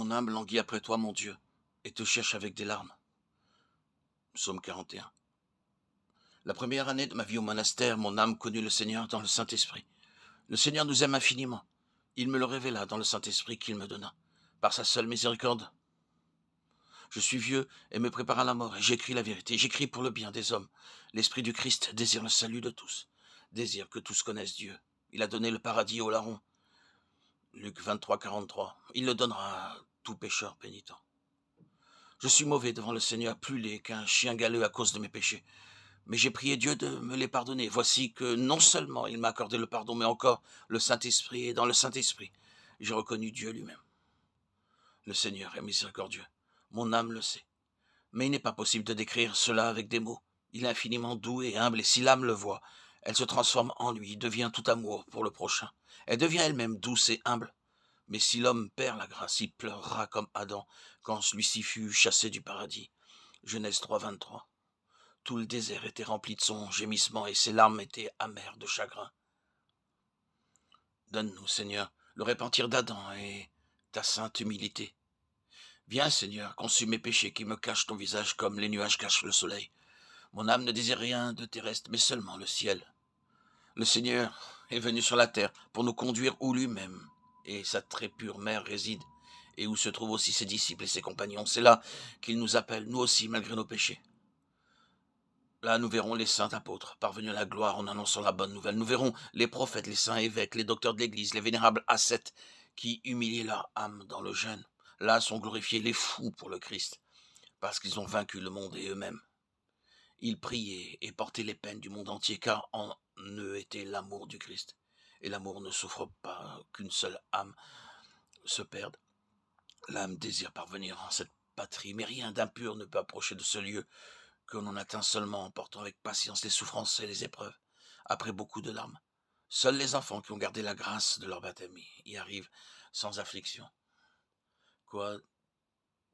Mon âme languit après toi, mon Dieu, et te cherche avec des larmes. Psaume 41. La première année de ma vie au monastère, mon âme connut le Seigneur dans le Saint-Esprit. Le Seigneur nous aime infiniment. Il me le révéla dans le Saint-Esprit qu'il me donna. Par sa seule miséricorde, je suis vieux et me prépare à la mort, et j'écris la vérité. J'écris pour le bien des hommes. L'Esprit du Christ désire le salut de tous, désire que tous connaissent Dieu. Il a donné le paradis aux larrons. Luc 23, 43. Il le donnera à tout pécheur pénitent. Je suis mauvais devant le Seigneur, plus laid qu'un chien galeux à cause de mes péchés. Mais j'ai prié Dieu de me les pardonner. Voici que non seulement il m'a accordé le pardon, mais encore le Saint-Esprit, et dans le Saint-Esprit, j'ai reconnu Dieu lui-même. Le Seigneur est miséricordieux. Mon âme le sait. Mais il n'est pas possible de décrire cela avec des mots. Il est infiniment doux et humble, et si l'âme le voit, elle se transforme en lui, devient tout amour pour le prochain. Elle devient elle-même douce et humble. Mais si l'homme perd la grâce, il pleurera comme Adam quand celui-ci fut chassé du paradis. Genèse 3, 23. Tout le désert était rempli de son gémissement et ses larmes étaient amères de chagrin. Donne-nous, Seigneur, le repentir d'Adam et ta sainte humilité. Viens, Seigneur, consume mes péchés qui me cachent ton visage comme les nuages cachent le soleil. Mon âme ne désire rien de terrestre, mais seulement le ciel. Le Seigneur est venu sur la terre pour nous conduire où lui-même et sa très pure mère réside, et où se trouvent aussi ses disciples et ses compagnons. C'est là qu'il nous appelle, nous aussi, malgré nos péchés. Là, nous verrons les saints apôtres parvenus à la gloire en annonçant la bonne nouvelle. Nous verrons les prophètes, les saints évêques, les docteurs de l'Église, les vénérables ascètes qui humiliaient leur âme dans le jeûne. Là sont glorifiés les fous pour le Christ, parce qu'ils ont vaincu le monde et eux-mêmes. Ils priaient et portaient les peines du monde entier, car en eux était l'amour du Christ. Et l'amour ne souffre pas qu'une seule âme se perde. L'âme désire parvenir en cette patrie, mais rien d'impur ne peut approcher de ce lieu que l'on atteint seulement en portant avec patience les souffrances et les épreuves, après beaucoup de larmes. Seuls les enfants qui ont gardé la grâce de leur baptême y arrivent sans affliction. Quoi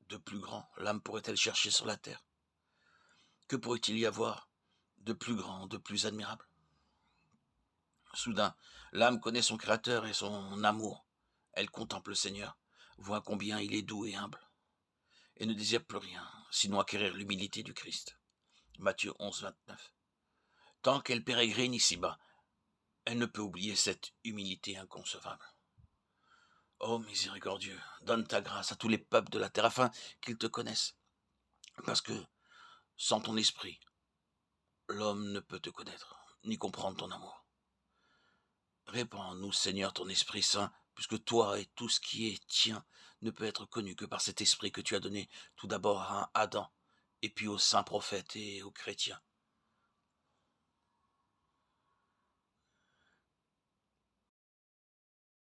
de plus grand l'âme pourrait-elle chercher sur la terre? Que pourrait-il y avoir de plus grand, de plus admirable? Soudain, l'âme connaît son Créateur et son amour. Elle contemple le Seigneur, voit combien il est doux et humble, et ne désire plus rien, sinon acquérir l'humilité du Christ. Matthieu 11, 29. Tant qu'elle pérégrine ici-bas, elle ne peut oublier cette humilité inconcevable. Ô miséricordieux, donne ta grâce à tous les peuples de la terre afin qu'ils te connaissent, parce que sans ton esprit, l'homme ne peut te connaître, ni comprendre ton amour. Répands en nous, Seigneur, ton Esprit Saint, puisque toi et tout ce qui est tien ne peut être connu que par cet esprit que tu as donné tout d'abord à Adam, et puis aux saints prophètes et aux chrétiens.